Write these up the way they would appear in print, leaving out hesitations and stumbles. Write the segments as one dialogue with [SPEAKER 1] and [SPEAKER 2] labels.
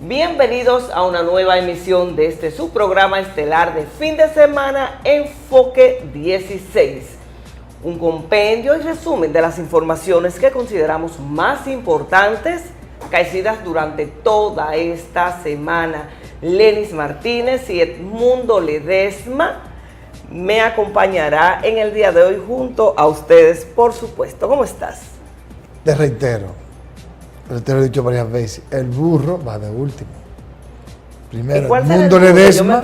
[SPEAKER 1] Bienvenidos a una nueva emisión de este su programa estelar de fin de semana, Enfoque 16. Un compendio y resumen de las informaciones que consideramos más importantes caecidas durante toda esta semana. Lenis Martínez y Edmundo Ledesma me acompañará en el día de hoy junto a ustedes, por supuesto. ¿Cómo estás?
[SPEAKER 2] Te reitero, te lo he dicho varias veces, el burro va de último. Primero Edmundo Ledesma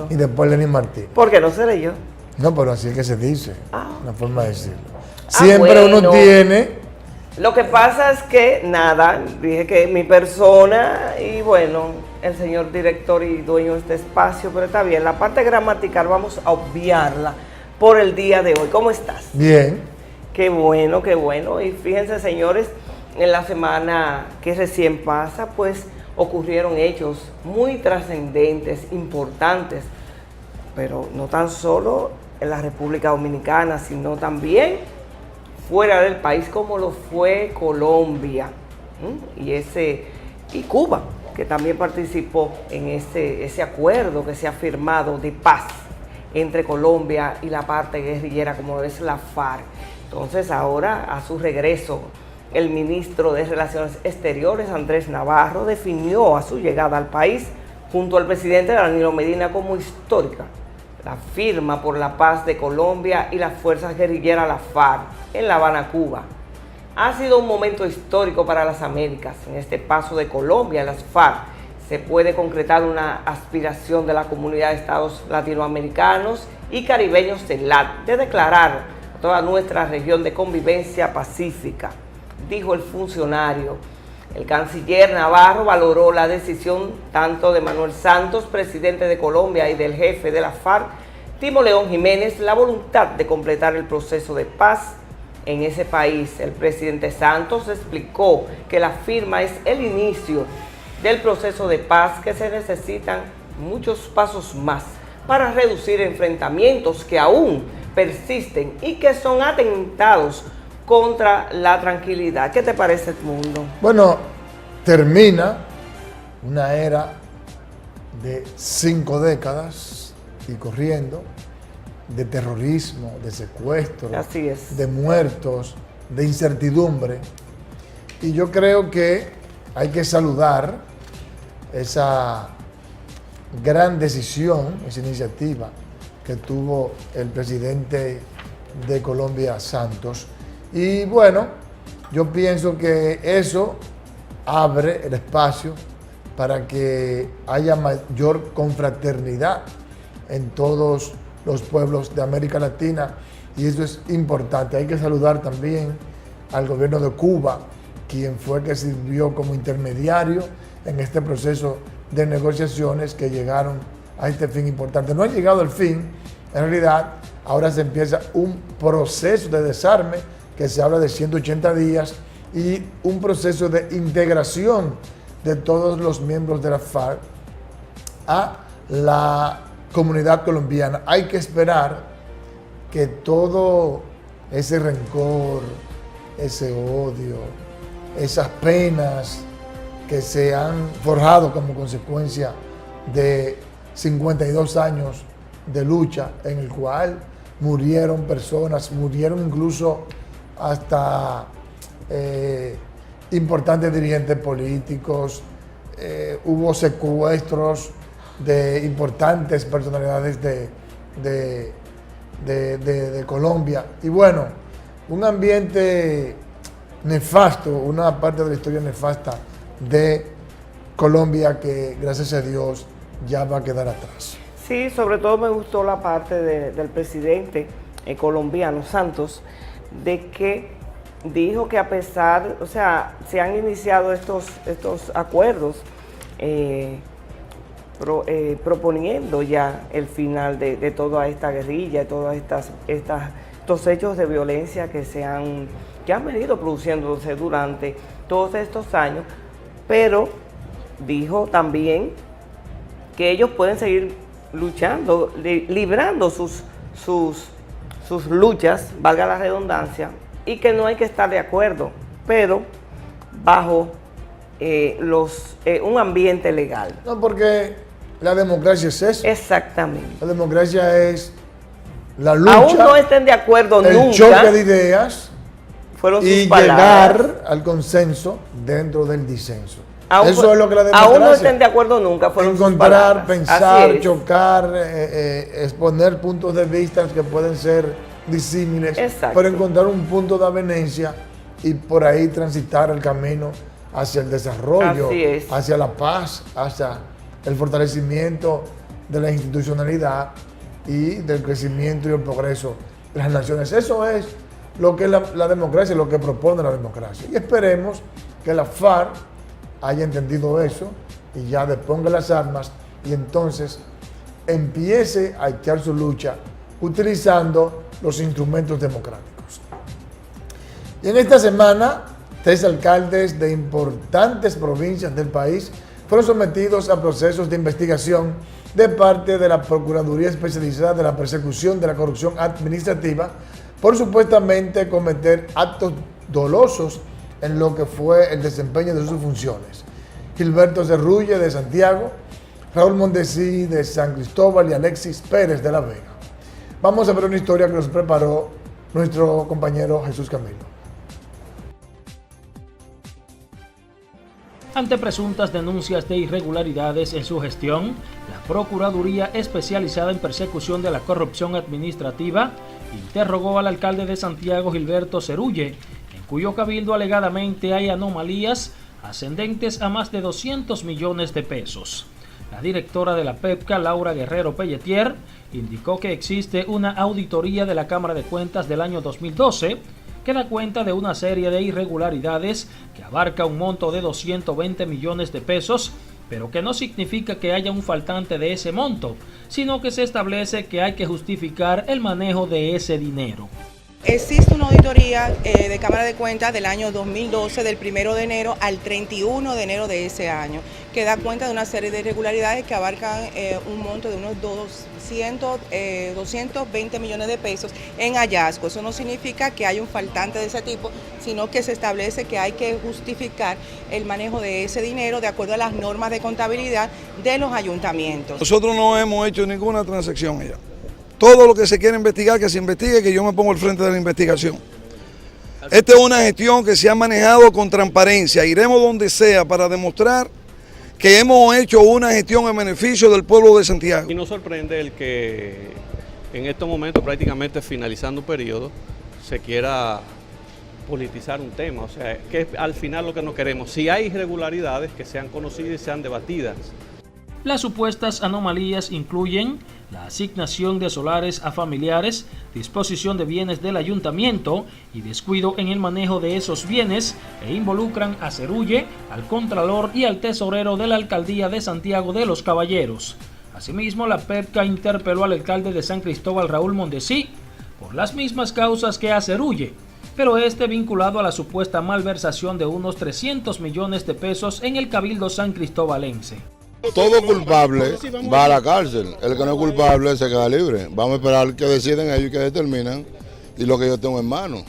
[SPEAKER 2] y después Lenis Martínez.
[SPEAKER 1] ¿Por qué no seré yo?
[SPEAKER 2] No, pero así es que se dice, una forma de decirlo. Siempre uno tiene...
[SPEAKER 1] Lo que pasa es que, nada, dije que mi persona y bueno, el señor director y dueño de este espacio, pero está bien, la parte gramatical vamos a obviarla por el día de hoy. ¿Cómo estás?
[SPEAKER 2] Bien.
[SPEAKER 1] Qué bueno, qué bueno. Y fíjense, señores, en la semana que recién pasa, pues ocurrieron hechos muy trascendentes, importantes, pero no tan solo en la República Dominicana, sino también fuera del país, como lo fue Colombia y Cuba, que también participó en ese acuerdo que se ha firmado de paz entre Colombia y la parte guerrillera, como es la FARC. Entonces ahora, a su regreso, el ministro de Relaciones Exteriores, Andrés Navarro, definió a su llegada al país, junto al presidente Danilo Medina, como histórica la firma por la paz de Colombia y las fuerzas guerrilleras, la FARC, en La Habana, Cuba. Ha sido un momento histórico para las Américas. En este paso de Colombia a las FARC se puede concretar una aspiración de la comunidad de estados latinoamericanos y caribeños CELAC de declarar a toda nuestra región de convivencia pacífica, dijo el funcionario. El canciller Navarro valoró la decisión tanto de Manuel Santos, presidente de Colombia, y del jefe de la FARC, Timo León Jiménez, la voluntad de completar el proceso de paz en ese país. El presidente Santos explicó que la firma es el inicio del proceso de paz, que se necesitan muchos pasos más para reducir enfrentamientos que aún persisten y que son atentados contra la tranquilidad. ¿Qué te parece, Edmundo?
[SPEAKER 2] Bueno, termina una era de 5 décadas y corriendo, de terrorismo, de secuestro,
[SPEAKER 1] así es,
[SPEAKER 2] de muertos, de incertidumbre. Y yo creo que hay que saludar esa gran decisión, esa iniciativa que tuvo el presidente de Colombia, Santos. Y bueno, yo pienso que eso abre el espacio para que haya mayor confraternidad en todos los pueblos de América Latina, y eso es importante. Hay que saludar también al gobierno de Cuba, quien fue que sirvió como intermediario en este proceso de negociaciones que llegaron a este fin importante. No ha llegado el fin, en realidad ahora se empieza un proceso de desarme que se habla de 180 días y un proceso de integración de todos los miembros de la FARC a la comunidad colombiana. Hay que esperar que todo ese rencor, ese odio, esas penas que se han forjado como consecuencia de 52 años de lucha en el cual murieron personas, murieron incluso hasta importantes dirigentes políticos, hubo secuestros de importantes personalidades de Colombia. Y bueno, un ambiente nefasto, una parte de la historia nefasta de Colombia que, gracias a Dios, ya va a quedar atrás.
[SPEAKER 1] Sí, sobre todo me gustó la parte del presidente colombiano, Santos, de que dijo que a pesar, o sea, se han iniciado estos acuerdos proponiendo ya el final de toda esta guerrilla, de todos estos hechos de violencia que han venido produciéndose durante todos estos años, pero dijo también que ellos pueden seguir luchando, librando sus luchas, valga la redundancia, y que no hay que estar de acuerdo, pero bajo un ambiente legal.
[SPEAKER 2] No, porque la democracia es eso.
[SPEAKER 1] Exactamente.
[SPEAKER 2] La democracia es la lucha.
[SPEAKER 1] Aún no estén de acuerdo
[SPEAKER 2] el
[SPEAKER 1] nunca.
[SPEAKER 2] choque de ideas
[SPEAKER 1] Fueron sus
[SPEAKER 2] y
[SPEAKER 1] palabras.
[SPEAKER 2] llegar al consenso dentro del disenso.
[SPEAKER 1] Aún,
[SPEAKER 2] eso es lo que la democracia.
[SPEAKER 1] Aún no estén de acuerdo nunca. Fueron
[SPEAKER 2] encontrar,
[SPEAKER 1] sus palabras.
[SPEAKER 2] pensar, chocar, exponer puntos de vista que pueden ser disímiles, pero encontrar un punto de avenencia y por ahí transitar el camino hacia el desarrollo, hacia la paz, hacia el fortalecimiento de la institucionalidad y del crecimiento y el progreso de las naciones. Eso es lo que es la democracia, lo que propone la democracia. Y esperemos que la FARC haya entendido eso y ya deponga las armas y entonces empiece a echar su lucha utilizando los instrumentos democráticos. Y en esta semana, 3 alcaldes de importantes provincias del país fueron sometidos a procesos de investigación de parte de la Procuraduría Especializada de la Persecución de la Corrupción Administrativa por supuestamente cometer actos dolosos en lo que fue el desempeño de sus funciones. Gilberto Cerrulle de Santiago, Raúl Mondesí de San Cristóbal y Alexis Pérez de La Vega. Vamos a ver una historia que nos preparó nuestro compañero Jesús Camilo.
[SPEAKER 3] Ante presuntas denuncias de irregularidades en su gestión, la Procuraduría Especializada en Persecución de la Corrupción Administrativa interrogó al alcalde de Santiago, Gilberto Cerrulle, en cuyo cabildo alegadamente hay anomalías ascendentes a más de 200 millones de pesos. La directora de la PEPCA, Laura Guerrero Pelletier, indicó que existe una auditoría de la Cámara de Cuentas del año 2012 que da cuenta de una serie de irregularidades que abarca un monto de 220 millones de pesos, pero que no significa que haya un faltante de ese monto, sino que se establece que hay que justificar el manejo de ese dinero.
[SPEAKER 4] Existe una auditoría de Cámara de Cuentas del año 2012, del 1 de enero al 31 de enero de ese año, que da cuenta de una serie de irregularidades que abarcan un monto de unos 220 millones de pesos en hallazgo. Eso no significa que haya un faltante de ese tipo, sino que se establece que hay que justificar el manejo de ese dinero de acuerdo a las normas de contabilidad de los ayuntamientos.
[SPEAKER 5] Nosotros no hemos hecho ninguna transacción allá. Todo lo que se quiere investigar, que se investigue, que yo me pongo al frente de la investigación. Esta es una gestión que se ha manejado con transparencia. Iremos donde sea para demostrar que hemos hecho una gestión en beneficio del pueblo de Santiago.
[SPEAKER 6] Y nos sorprende el que en estos momentos, prácticamente finalizando un periodo, se quiera politizar un tema. O sea, que es al final lo que no queremos. Si hay irregularidades, que sean conocidas y sean debatidas.
[SPEAKER 3] Las supuestas anomalías incluyen la asignación de solares a familiares, disposición de bienes del ayuntamiento y descuido en el manejo de esos bienes e involucran a Cerrulle, al contralor y al tesorero de la alcaldía de Santiago de los Caballeros. Asimismo, la PEPCA interpeló al alcalde de San Cristóbal, Raúl Mondesí, por las mismas causas que a Cerrulle, pero este vinculado a la supuesta malversación de unos 300 millones de pesos en el cabildo san cristóbalense.
[SPEAKER 7] Todo culpable va a la cárcel, el que no es culpable se queda libre. Vamos a esperar que deciden ellos y que determinan y lo que yo tengo en mano.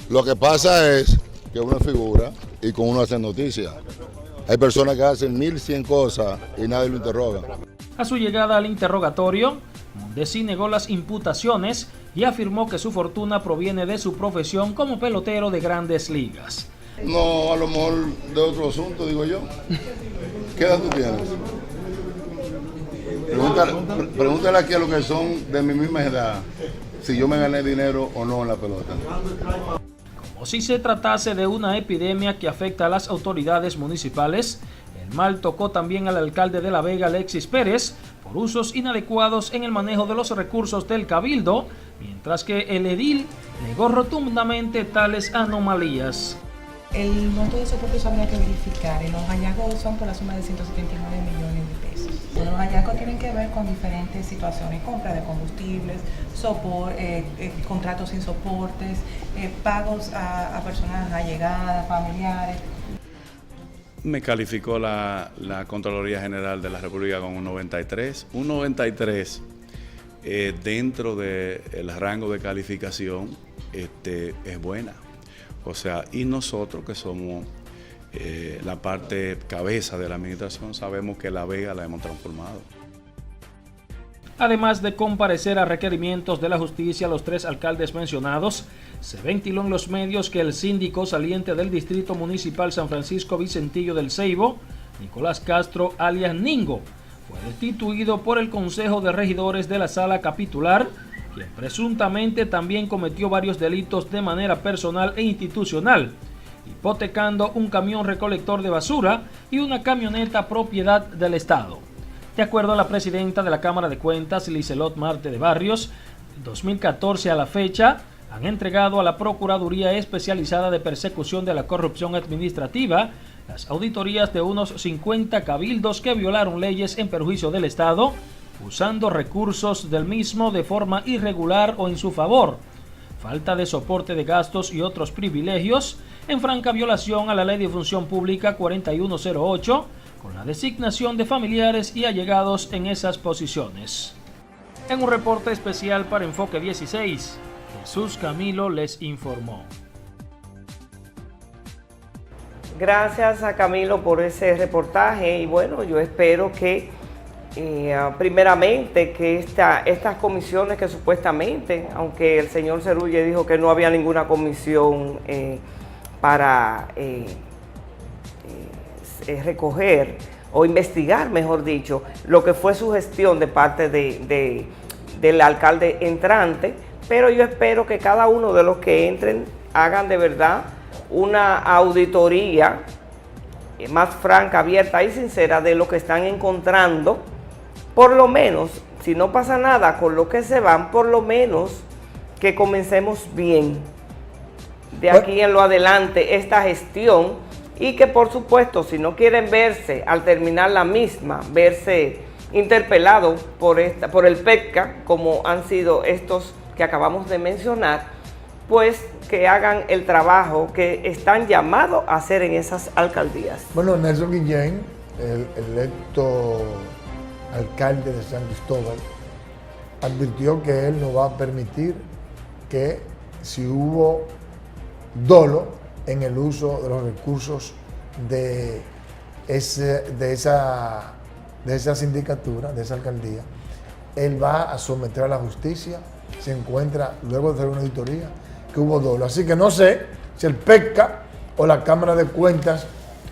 [SPEAKER 7] Lo que pasa es que uno figura y con uno hacen noticias. Hay personas que hacen 1100 cosas y nadie lo interroga.
[SPEAKER 3] A su llegada al interrogatorio, Mondesí negó las imputaciones y afirmó que su fortuna proviene de su profesión como pelotero de Grandes Ligas.
[SPEAKER 7] No, a lo mejor de otro asunto, digo yo. ¿Qué edad tú tienes? Pregúntale aquí a los que son de mi misma edad si yo me gané dinero o no en la pelota.
[SPEAKER 3] Como si se tratase de una epidemia que afecta a las autoridades municipales, el mal tocó también al alcalde de La Vega, Alexis Pérez, por usos inadecuados en el manejo de los recursos del cabildo, mientras que el edil negó rotundamente tales anomalías.
[SPEAKER 8] El monto de soportes habría que verificar y los hallazgos son por la suma de 179 millones de pesos. Los hallazgos tienen que ver con diferentes situaciones, compra de combustibles, contratos sin soportes, pagos a personas allegadas, familiares.
[SPEAKER 9] Me calificó la Contraloría General de la República con un 93. Un 93 dentro del rango de calificación es buena. O sea, y nosotros que somos la parte cabeza de la administración, sabemos que La Vega la hemos transformado.
[SPEAKER 3] Además de comparecer a requerimientos de la justicia, los 3 alcaldes mencionados, se ventiló en los medios que el síndico saliente del Distrito Municipal San Francisco Vicentillo del Ceibo, Nicolás Castro alias Ningo, fue destituido por el Consejo de Regidores de la Sala Capitular, quien presuntamente también cometió varios delitos de manera personal e institucional, hipotecando un camión recolector de basura y una camioneta propiedad del Estado. De acuerdo a la presidenta de la Cámara de Cuentas, Lizelot Marte de Barrios, en 2014 a la fecha han entregado a la Procuraduría Especializada de Persecución de la Corrupción Administrativa las auditorías de unos 50 cabildos que violaron leyes en perjuicio del Estado, usando recursos del mismo de forma irregular o en su favor, falta de soporte de gastos y otros privilegios, en franca violación a la Ley de Función Pública 4108, con la designación de familiares y allegados en esas posiciones. En un reporte especial para Enfoque 16, Jesús Camilo les informó.
[SPEAKER 1] Gracias a Camilo por ese reportaje y bueno, yo espero que primeramente que estas comisiones que supuestamente, aunque el señor Serúlle dijo que no había ninguna comisión para recoger o investigar, mejor dicho, lo que fue su gestión de parte del alcalde entrante, pero yo espero que cada uno de los que entren hagan de verdad una auditoría más franca, abierta y sincera de lo que están encontrando. Por lo menos, si no pasa nada con lo que se van, por lo menos que comencemos bien de aquí en lo adelante esta gestión y que por supuesto si no quieren verse al terminar la misma, verse interpelados por el PECCA, como han sido estos que acabamos de mencionar, pues que hagan el trabajo que están llamados a hacer en esas alcaldías.
[SPEAKER 2] Bueno, Nelson Guillén, el electo alcalde de San Cristóbal, advirtió que él no va a permitir que si hubo dolo en el uso de los recursos de esa sindicatura, de esa alcaldía, él va a someter a la justicia, se encuentra, luego de hacer una auditoría, que hubo dolo. Así que no sé si el PECCA o la Cámara de Cuentas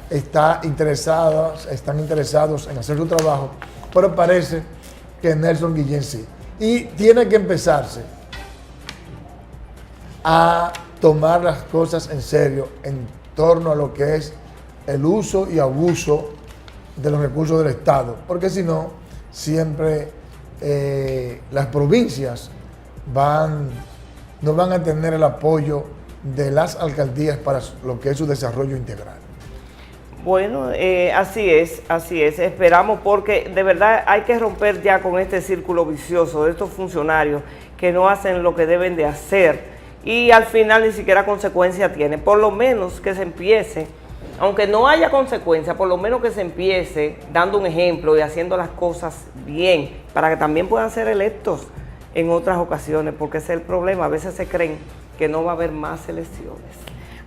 [SPEAKER 2] están interesados en hacer su trabajo, pero parece que Nelson Guillén sí. Y tiene que empezarse a tomar las cosas en serio en torno a lo que es el uso y abuso de los recursos del Estado, porque si no, siempre las provincias no van a tener el apoyo de las alcaldías para lo que es su desarrollo integral.
[SPEAKER 1] Bueno, así es, esperamos porque de verdad hay que romper ya con este círculo vicioso de estos funcionarios que no hacen lo que deben de hacer y al final ni siquiera consecuencia tiene. Por lo menos que se empiece, aunque no haya consecuencia, por lo menos que se empiece dando un ejemplo y haciendo las cosas bien para que también puedan ser electos en otras ocasiones, porque ese es el problema, a veces se creen que no va a haber más elecciones.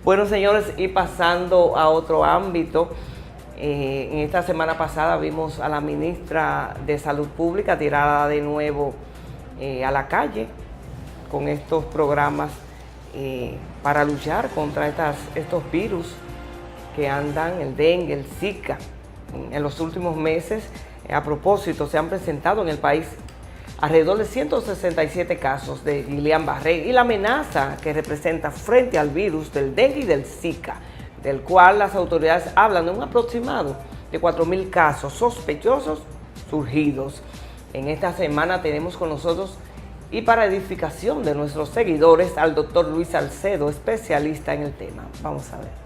[SPEAKER 1] Bueno, señores, y pasando a otro ámbito, en esta semana pasada vimos a la ministra de Salud Pública tirada de nuevo a la calle con estos programas para luchar contra estos virus que andan, el dengue, el Zika. En los últimos meses, a propósito, se han presentado en el país alrededor de 167 casos de Guillain-Barré y la amenaza que representa frente al virus del dengue y del Zika, del cual las autoridades hablan de un aproximado de 4.000 casos sospechosos surgidos. En esta semana tenemos con nosotros, y para edificación de nuestros seguidores, al doctor Luis Salcedo, especialista en el tema. Vamos a ver.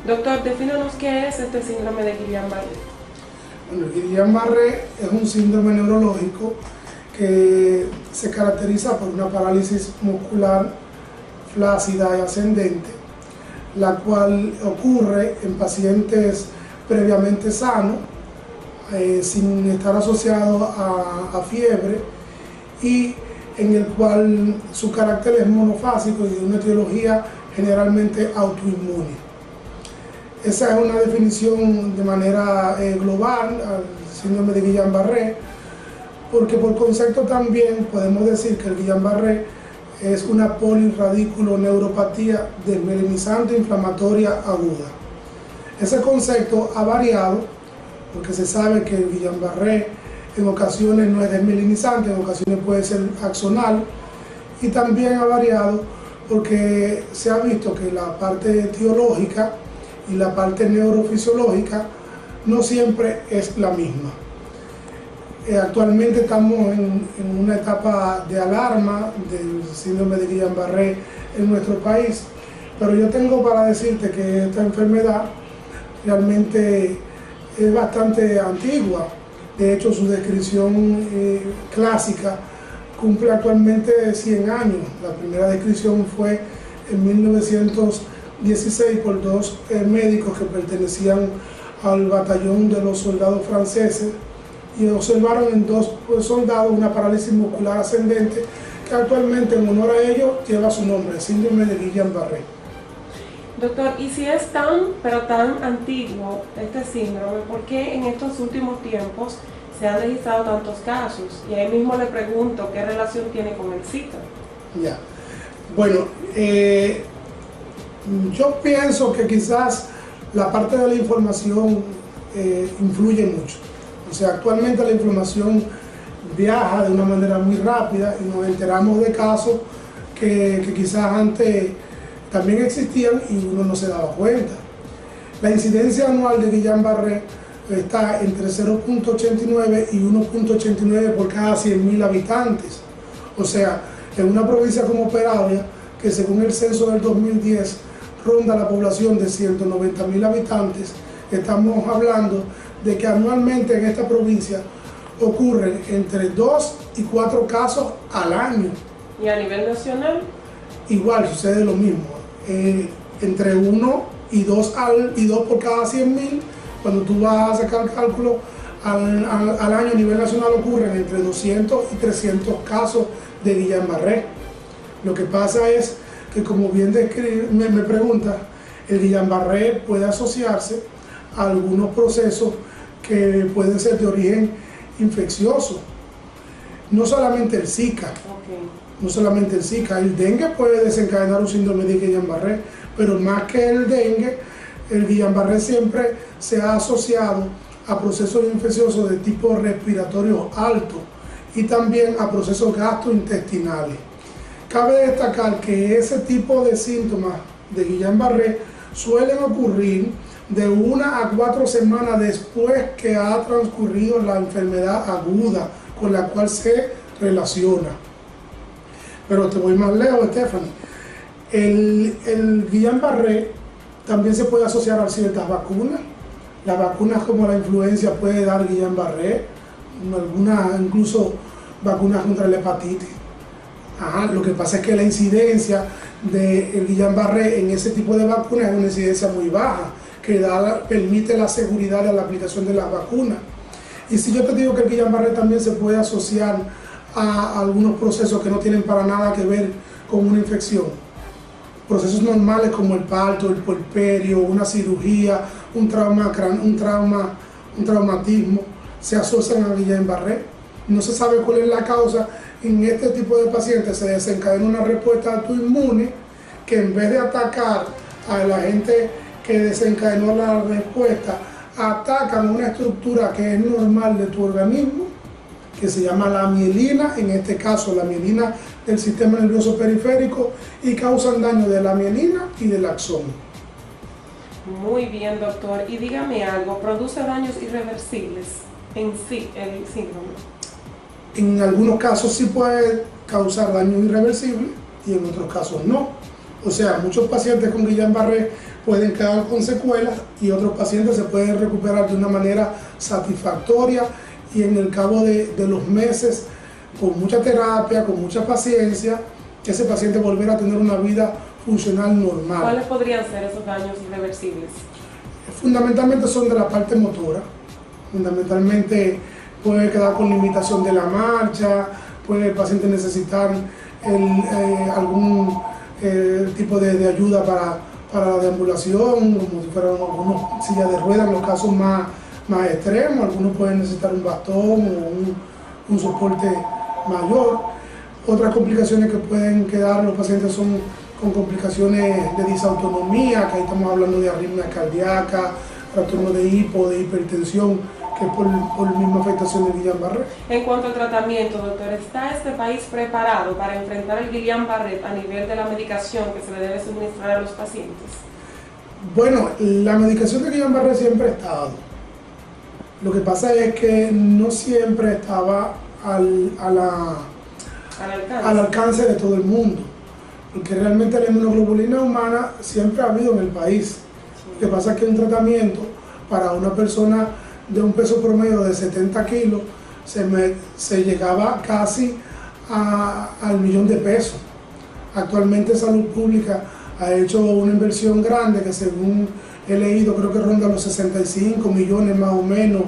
[SPEAKER 10] Doctor, defínanos qué es este síndrome de Guillain-Barré.
[SPEAKER 11] Bueno, el Guillain-Barré es un síndrome neurológico que se caracteriza por una parálisis muscular flácida y ascendente, la cual ocurre en pacientes previamente sanos, sin estar asociado a fiebre, y en el cual su carácter es monofásico y de una etiología generalmente autoinmune. Esa es una definición de manera global al síndrome de Guillain-Barré, porque por concepto también podemos decir que el Guillain-Barré es una polirradiculoneuropatía desmelinizante inflamatoria aguda. Ese concepto ha variado porque se sabe que el Guillain-Barré en ocasiones no es desmelinizante, en ocasiones puede ser axonal, y también ha variado porque se ha visto que la parte etiológica y la parte neurofisiológica no siempre es la misma. Actualmente estamos en una etapa de alarma del síndrome de Guillain-Barré en nuestro país, pero yo tengo para decirte que esta enfermedad realmente es bastante antigua. De hecho, su descripción clásica cumple actualmente 100 años. La primera descripción fue en 1916 por dos médicos que pertenecían al batallón de los soldados franceses y observaron en dos soldados una parálisis muscular ascendente que actualmente en honor a ellos lleva su nombre, síndrome de Guillain-Barré.
[SPEAKER 10] Doctor, y si es tan antiguo este síndrome, ¿por qué en estos últimos tiempos se han registrado tantos casos? Y ahí mismo le pregunto, ¿qué relación tiene con el Zika?
[SPEAKER 11] Ya, bueno, yo pienso que quizás la parte de la información influye mucho. O sea, actualmente la información viaja de una manera muy rápida y nos enteramos de casos que quizás antes también existían y uno no se daba cuenta. La incidencia anual de Guillain-Barré está entre 0.89 y 1.89 por cada 100.000 habitantes. O sea, en una provincia como Peravia, que según el censo del 2010 ronda la población de 190.000 habitantes, estamos hablando de que anualmente en esta provincia ocurren entre 2 y 4 casos al año.
[SPEAKER 10] ¿Y a nivel nacional?
[SPEAKER 11] Igual sucede lo mismo, entre 1 y 2 por cada 100.000. Cuando tú vas a sacar el cálculo al año a nivel nacional ocurren entre 200 y 300 casos de Guillain-Barré. Lo que pasa es que, como bien me pregunta, el Guillain-Barré puede asociarse a algunos procesos que pueden ser de origen infeccioso. No solamente el Zika, no solamente el Zika, el dengue puede desencadenar un síndrome de Guillain-Barré, pero más que el dengue, el Guillain-Barré siempre se ha asociado a procesos infecciosos de tipo respiratorio alto y también a procesos gastrointestinales. Cabe destacar que ese tipo de síntomas de Guillain-Barré suelen ocurrir de 1 a 4 semanas después que ha transcurrido la enfermedad aguda con la cual se relaciona. Pero te voy más lejos, Stephanie. El Guillain-Barré también se puede asociar a ciertas vacunas. Las vacunas como la influenza puede dar Guillain-Barré, algunas incluso vacunas contra la hepatitis. Lo que pasa es que la incidencia del Guillain-Barré en ese tipo de vacunas es una incidencia muy baja, que permite la seguridad de la aplicación de las vacunas. Y si yo te digo que el Guillain-Barré también se puede asociar a algunos procesos que no tienen para nada que ver con una infección, procesos normales como el parto, el puerperio, una cirugía, un traumatismo, se asocian al Guillain-Barré. No se sabe cuál es la causa. En este tipo de pacientes se desencadena una respuesta autoinmune que, en vez de atacar al agente que desencadenó la respuesta, atacan una estructura que es normal de tu organismo, que se llama la mielina, en este caso la mielina del sistema nervioso periférico, y causan daño de la mielina y del axón.
[SPEAKER 10] Muy bien, doctor. Y dígame algo, ¿produce daños irreversibles en sí el síndrome?
[SPEAKER 11] En algunos casos sí puede causar daño irreversible y en otros casos no. O sea, muchos pacientes con Guillain-Barré pueden quedar con secuelas y otros pacientes se pueden recuperar de una manera satisfactoria y en el cabo de los meses con mucha terapia, con mucha paciencia, que ese paciente volviera a tener una vida funcional normal.
[SPEAKER 10] ¿Cuáles podrían ser esos daños irreversibles?
[SPEAKER 11] Fundamentalmente son de la parte motora, fundamentalmente puede quedar con limitación de la marcha, puede el paciente necesitar algún tipo de ayuda para la deambulación, como si fueran algunas sillas de ruedas en los casos más extremos, algunos pueden necesitar un bastón o un soporte mayor. Otras complicaciones que pueden quedar los pacientes son con complicaciones de disautonomía, que ahí estamos hablando de arritmia cardíaca, trastorno de hipertensión, que es por la misma afectación de Guillain-Barré.
[SPEAKER 10] En cuanto al tratamiento, doctor, ¿está este país preparado para enfrentar el Guillain-Barré a nivel de la medicación que se le debe suministrar a los pacientes?
[SPEAKER 11] Bueno, la medicación de Guillain-Barré siempre ha estado. Lo que pasa es que no siempre estaba al alcance de todo el mundo, porque realmente la inmunoglobulina humana siempre ha habido en el país. Lo que pasa es que un tratamiento para una persona de un peso promedio de 70 kilos se llegaba casi al millón de pesos. Actualmente Salud Pública ha hecho una inversión grande que, según he leído, creo que ronda los 65 millones más o menos,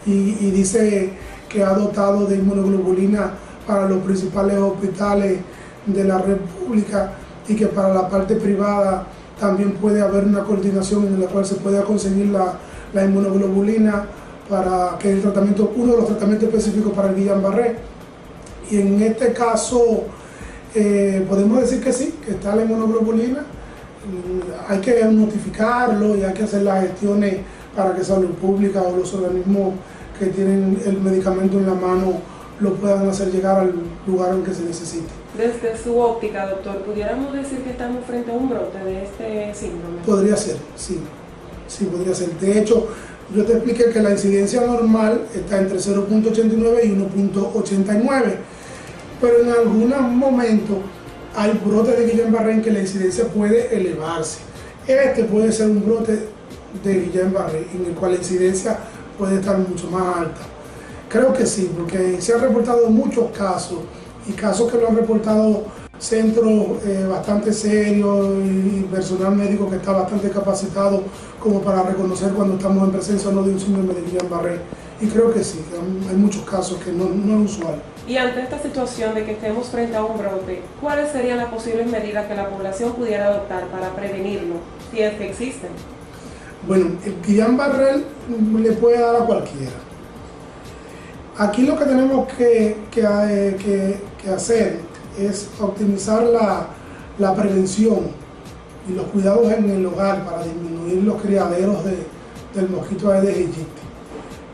[SPEAKER 11] y dice que ha dotado de inmunoglobulina para los principales hospitales de la red pública, y que para la parte privada también puede haber una coordinación en la cual se pueda conseguir la inmunoglobulina para que el tratamiento, uno de los tratamientos específicos para el Guillain-Barré. Y en este caso podemos decir que sí, que está la inmunoglobulina. Hay que notificarlo y hay que hacer las gestiones para que Salud Pública o los organismos que tienen el medicamento en la mano lo puedan hacer llegar al lugar en que se necesite.
[SPEAKER 10] Desde su óptica, doctor, ¿pudiéramos decir que estamos frente a un brote de este síndrome?
[SPEAKER 11] Podría ser, sí. Sí, podría ser. De hecho, yo te expliqué que la incidencia normal está entre 0.89 y 1.89, pero en algunos momentos hay brotes de Guillain-Barré en que la incidencia puede elevarse. Este puede ser un brote de Guillain-Barré en el cual la incidencia puede estar mucho más alta. Creo que sí, porque se han reportado muchos casos, y casos que lo han reportado centros bastante serios y personal médico que está bastante capacitado como para reconocer cuando estamos en presencia o no de un síndrome de Guillain-Barré. Y creo que sí, hay muchos casos que no es usual.
[SPEAKER 10] Y ante esta situación de que estemos frente a un brote, ¿cuáles serían las posibles medidas que la población pudiera adoptar para prevenirlo, si es que existen?
[SPEAKER 11] Bueno, el Guillain-Barré le puede dar a cualquiera. Aquí lo que tenemos que hacer es optimizar la prevención y los cuidados en el hogar para disminuir los criaderos del mosquito Aedes aegypti,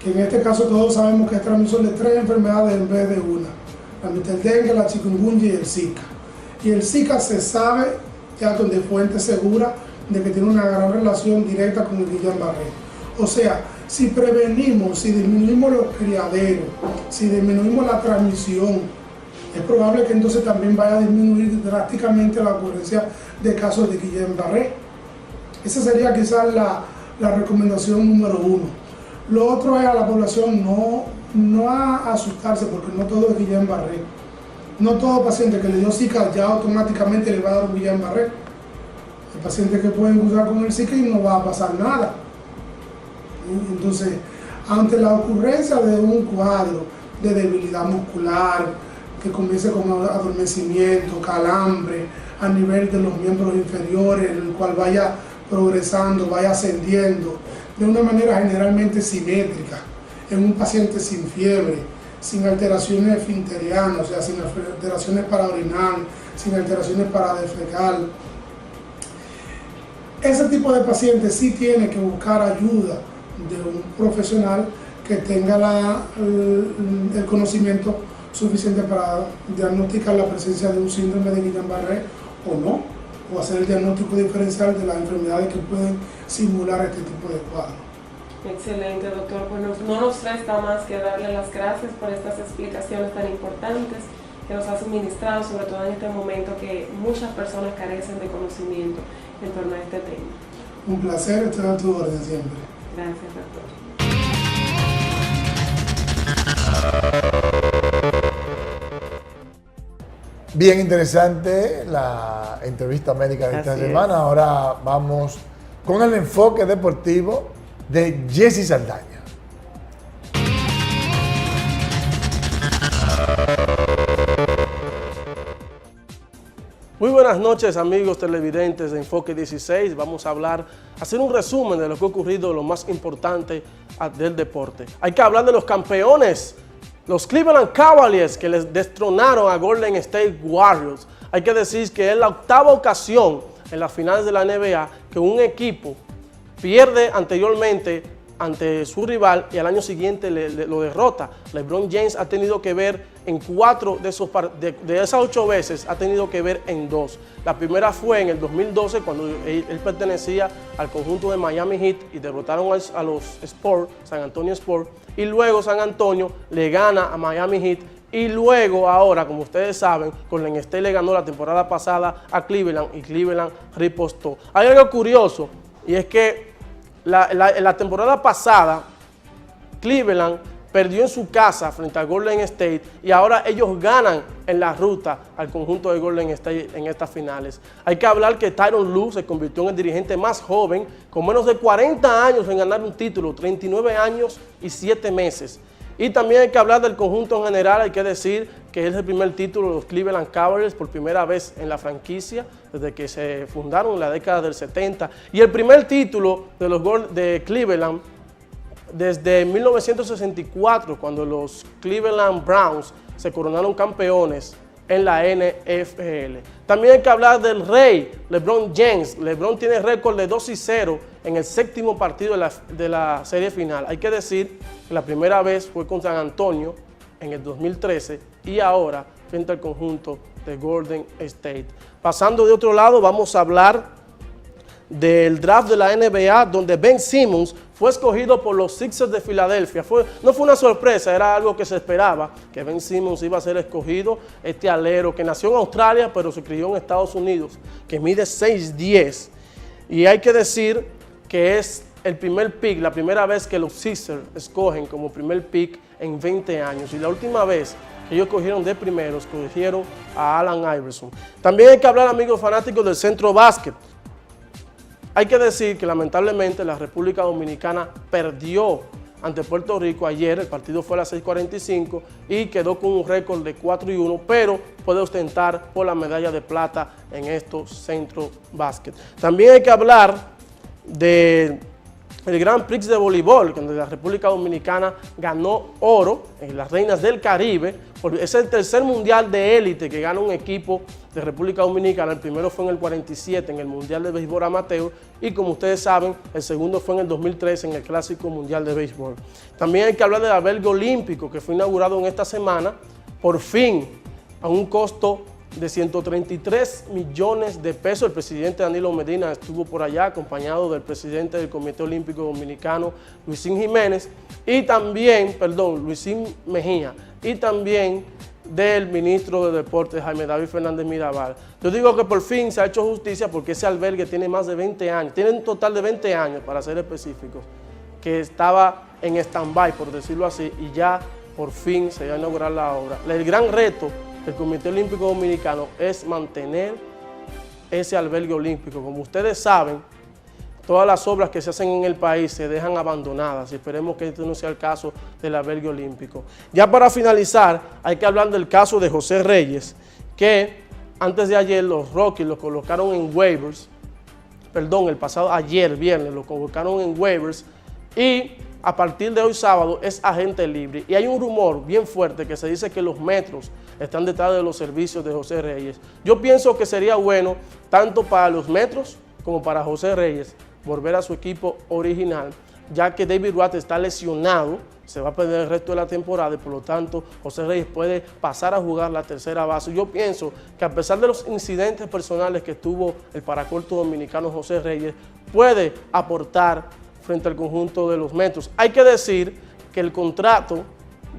[SPEAKER 11] que en este caso todos sabemos que es transmisor de 3 enfermedades en vez de una: el dengue, la chikungunya y el Zika. Y el Zika se sabe ya de fuente segura de que tiene una gran relación directa con el Guillain-Barré. O sea, si prevenimos, si disminuimos los criaderos, si disminuimos la transmisión, es probable que entonces también vaya a disminuir drásticamente la ocurrencia de casos de Guillain-Barré. Esa sería quizás la recomendación número 1. Lo otro es a la población no a asustarse, porque no todo es Guillain-Barré. No todo paciente que le dio Zika ya automáticamente le va a dar un Guillain-Barré. Hay pacientes que pueden cruzar con el Zika y no va a pasar nada. Entonces, ante la ocurrencia de un cuadro de debilidad muscular, que comience con adormecimiento, calambre a nivel de los miembros inferiores, el cual vaya progresando, vaya ascendiendo de una manera generalmente simétrica, en un paciente sin fiebre, sin alteraciones esfinterianas, o sea, sin alteraciones para orinar, sin alteraciones para defecar. Ese tipo de paciente sí tiene que buscar ayuda de un profesional que tenga el conocimiento suficiente para diagnosticar la presencia de un síndrome de Guillain-Barré o no, o hacer el diagnóstico diferencial de las enfermedades que pueden simular este tipo de cuadros.
[SPEAKER 10] Excelente, doctor. Pues no nos resta más que darle las gracias por estas explicaciones tan importantes que nos ha suministrado, sobre todo en este momento que muchas personas carecen de conocimiento en torno a este tema.
[SPEAKER 11] Un placer, estoy a tu orden siempre.
[SPEAKER 10] Gracias, doctor.
[SPEAKER 2] Bien interesante la entrevista médica de esta
[SPEAKER 1] Así es.
[SPEAKER 2] semana. Ahora vamos con el enfoque deportivo de Jessy Saldaña.
[SPEAKER 12] Muy buenas noches, amigos televidentes de Enfoque 16. Vamos a hacer un resumen de lo que ha ocurrido, lo más importante del deporte. Hay que hablar de los campeones, los Cleveland Cavaliers, que les destronaron a Golden State Warriors. Hay que decir que es la octava ocasión en las finales de la NBA que un equipo pierde anteriormente ante su rival y al año siguiente lo derrota. LeBron James ha tenido que ver en 4 de esas 8 veces, ha tenido que ver en 2. La primera fue en el 2012 cuando él pertenecía al conjunto de Miami Heat y derrotaron a los Spurs, San Antonio Spurs, y luego San Antonio le gana a Miami Heat. Y luego ahora, como ustedes saben, Golden State le ganó la temporada pasada a Cleveland y Cleveland ripostó. Hay algo curioso y es que en la temporada pasada, Cleveland perdió en su casa frente a Golden State y ahora ellos ganan en la ruta al conjunto de Golden State en estas finales. Hay que hablar que Tyronn Lue se convirtió en el dirigente más joven, con menos de 40 años en ganar un título, 39 años y 7 meses. Y también hay que hablar del conjunto en general. Hay que decir que es el primer título de los Cleveland Cavaliers por primera vez en la franquicia desde que se fundaron en la década del 70. Y el primer título de Cleveland desde 1964, cuando los Cleveland Browns se coronaron campeones en la NFL. También hay que hablar del rey, LeBron James. LeBron tiene récord de 2-0 en el 7º partido de la serie final. Hay que decir que la primera vez fue con San Antonio en el 2013 y ahora frente al conjunto de Golden State. Pasando de otro lado, vamos a hablar del draft de la NBA, donde Ben Simmons fue escogido por los Sixers de Filadelfia. No fue una sorpresa, era algo que se esperaba, que Ben Simmons iba a ser escogido, este alero que nació en Australia, pero se crió en Estados Unidos, que mide 6'10". Y hay que decir que es el primer pick, la primera vez que los Sixers escogen como primer pick en 20 años. Y la última vez que ellos cogieron de primeros, cogieron a Allen Iverson. También hay que hablar, amigos fanáticos, del Centro Básquet. Hay que decir que lamentablemente la República Dominicana perdió ante Puerto Rico ayer. El partido fue a las 6:45 y quedó con un récord de 4-1, pero puede ostentar por la medalla de plata en estos Centro Básquet. También hay que hablar del Grand Prix de voleibol, donde la República Dominicana ganó oro en las Reinas del Caribe. Es el tercer mundial de élite que gana un equipo de República Dominicana. El primero fue en el 47 en el Mundial de Béisbol Amateur y, como ustedes saben, el segundo fue en el 2013 en el Clásico Mundial de Béisbol. También hay que hablar del albergue olímpico que fue inaugurado en esta semana, por fin, a un costo de 133 millones de pesos. El presidente Danilo Medina estuvo por allá acompañado del presidente del Comité Olímpico Dominicano, Luisín Mejía, y también del ministro de Deportes, Jaime David Fernández Mirabal. Yo digo que por fin se ha hecho justicia porque ese albergue tiene más de 20 años, tiene un total de 20 años para ser específicos, que estaba en stand-by, por decirlo así, y ya por fin se va a inaugurar la obra. El gran reto del Comité Olímpico Dominicano es mantener ese albergue olímpico. Como ustedes saben, todas las obras que se hacen en el país se dejan abandonadas y esperemos que este no sea el caso del albergue olímpico. Ya para finalizar, hay que hablar del caso de José Reyes, que antes de ayer los Rockies lo colocaron en waivers, ayer viernes lo colocaron en waivers y a partir de hoy sábado es agente libre. Y hay un rumor bien fuerte que se dice que los Metros están detrás de los servicios de José Reyes. Yo pienso que sería bueno tanto para los Metros como para José Reyes volver a su equipo original, ya que David Roth está lesionado, se va a perder el resto de la temporada y por lo tanto José Reyes puede pasar a jugar la tercera base. Yo pienso que a pesar de los incidentes personales que tuvo el paracorto dominicano José Reyes, puede aportar frente al conjunto de los Metros. Hay que decir que el contrato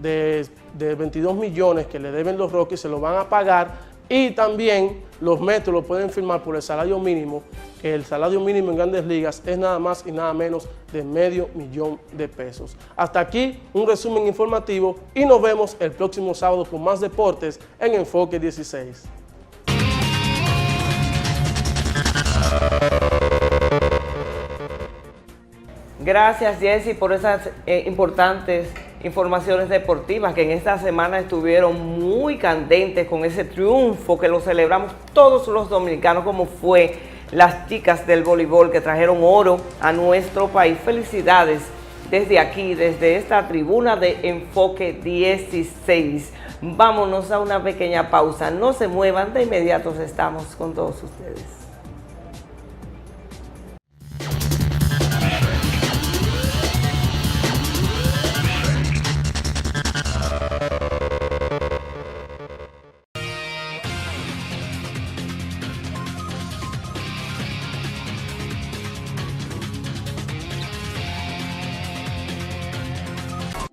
[SPEAKER 12] de 22 millones que le deben los Rockies se lo van a pagar y también los Metros lo pueden firmar por el salario mínimo, que el salario mínimo en Grandes Ligas es nada más y nada menos de $500,000 de pesos. Hasta aquí un resumen informativo y nos vemos el próximo sábado con más deportes en Enfoque 16.
[SPEAKER 1] Gracias, Jessy, por esas importantes informaciones deportivas que en esta semana estuvieron muy candentes con ese triunfo que lo celebramos todos los dominicanos, como fue las chicas del voleibol que trajeron oro a nuestro país. Felicidades desde aquí, desde esta tribuna de Enfoque 16. Vámonos a una pequeña pausa. No se muevan, de inmediato estamos con todos ustedes.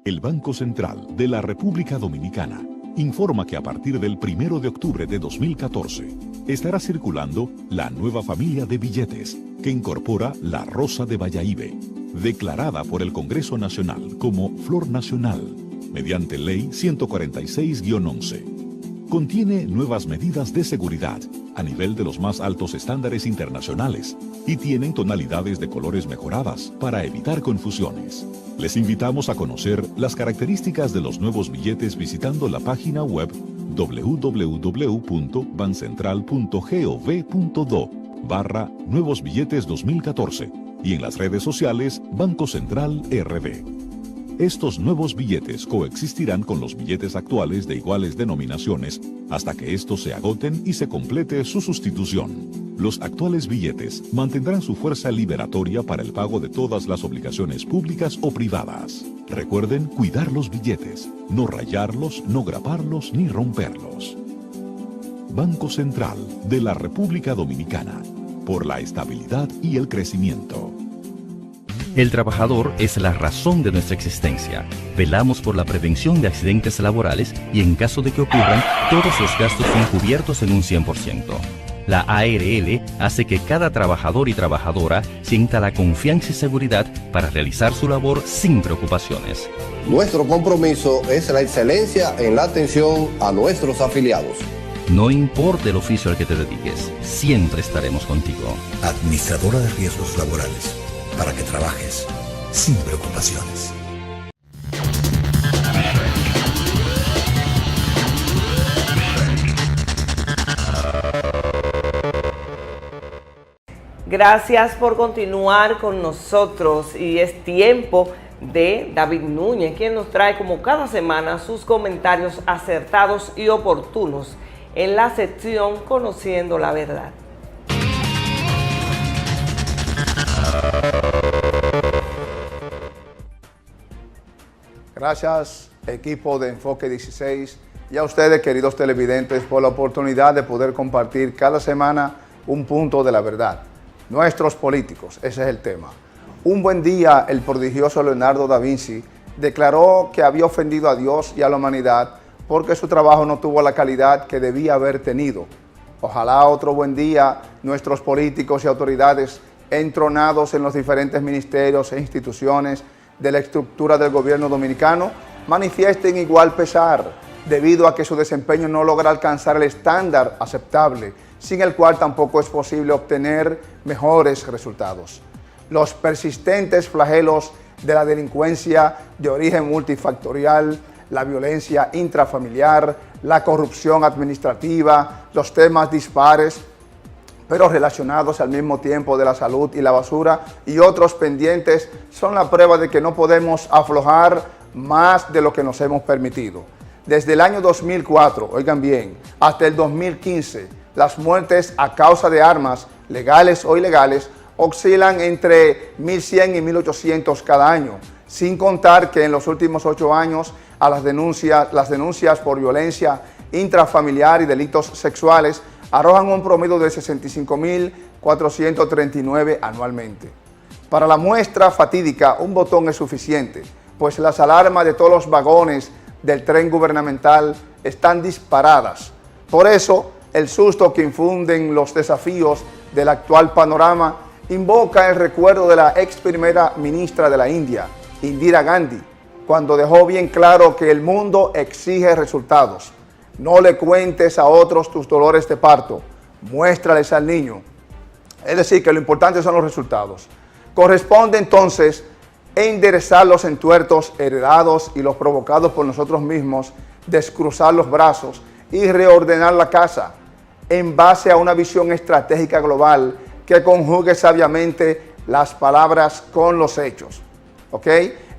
[SPEAKER 13] El Banco Central de la República Dominicana informa que a partir del 1 de octubre de 2014 estará circulando la nueva familia de billetes que incorpora la Rosa de Bayahibe, declarada por el Congreso Nacional como Flor Nacional, mediante Ley 146-11. Contiene nuevas medidas de seguridad a nivel de los más altos estándares internacionales y tienen tonalidades de colores mejoradas para evitar confusiones. Les invitamos a conocer las características de los nuevos billetes visitando la página web www.bancentral.gov.do/Nuevos Billetes 2014 y en las redes sociales Banco Central RD. Estos nuevos billetes coexistirán con los billetes actuales de iguales denominaciones hasta que estos se agoten y se complete su sustitución. Los actuales billetes mantendrán su fuerza liberatoria para el pago de todas las obligaciones públicas o privadas. Recuerden cuidar los billetes, no rayarlos, no graparlos ni romperlos. Banco Central de la República Dominicana, por la estabilidad y el crecimiento.
[SPEAKER 14] El trabajador es la razón de nuestra existencia. Velamos por la prevención de accidentes laborales y en caso de que ocurran, todos los gastos son cubiertos en un 100%. La ARL hace que cada trabajador y trabajadora sienta la confianza y seguridad para realizar su labor sin preocupaciones.
[SPEAKER 15] Nuestro compromiso es la excelencia en la atención a nuestros afiliados.
[SPEAKER 14] No importa el oficio al que te dediques, siempre estaremos contigo.
[SPEAKER 16] Administradora de Riesgos Laborales, para que trabajes sin preocupaciones.
[SPEAKER 1] Gracias por continuar con nosotros y es tiempo de David Núñez, quien nos trae como cada semana sus comentarios acertados y oportunos en la sección Conociendo la Verdad.
[SPEAKER 17] Gracias, equipo de Enfoque 16, y a ustedes, queridos televidentes, por la oportunidad de poder compartir cada semana un punto de la verdad. Nuestros políticos, ese es el tema. Un buen día, el prodigioso Leonardo da Vinci declaró que había ofendido a Dios y a la humanidad porque su trabajo no tuvo la calidad que debía haber tenido. Ojalá otro buen día nuestros políticos y autoridades entronados en los diferentes ministerios e instituciones de la estructura del gobierno dominicano manifiesten igual pesar debido a que su desempeño no logra alcanzar el estándar aceptable, sin el cual tampoco es posible obtener mejores resultados. Los persistentes flagelos de la delincuencia de origen multifactorial, la violencia intrafamiliar, la corrupción administrativa, los temas dispares, pero relacionados al mismo tiempo de la salud y la basura y otros pendientes, son la prueba de que no podemos aflojar más de lo que nos hemos permitido. Desde el año 2004, oigan bien, hasta el 2015, las muertes a causa de armas, legales o ilegales, oscilan entre 1.100 y 1.800 cada año, sin contar que en los últimos 8 años a las denuncias por violencia intrafamiliar y delitos sexuales arrojan un promedio de 65.439 anualmente. Para la muestra fatídica, un botón es suficiente, pues las alarmas de todos los vagones del tren gubernamental están disparadas. Por eso, el susto que infunden los desafíos del actual panorama invoca el recuerdo de la ex primera ministra de la India, Indira Gandhi, cuando dejó bien claro que el mundo exige resultados. No le cuentes a otros tus dolores de parto, muéstrales al niño. Es decir, que lo importante son los resultados. Corresponde entonces enderezar los entuertos heredados y los provocados por nosotros mismos, descruzar los brazos y reordenar la casa en base a una visión estratégica global que conjugue sabiamente las palabras con los hechos. ¿Ok?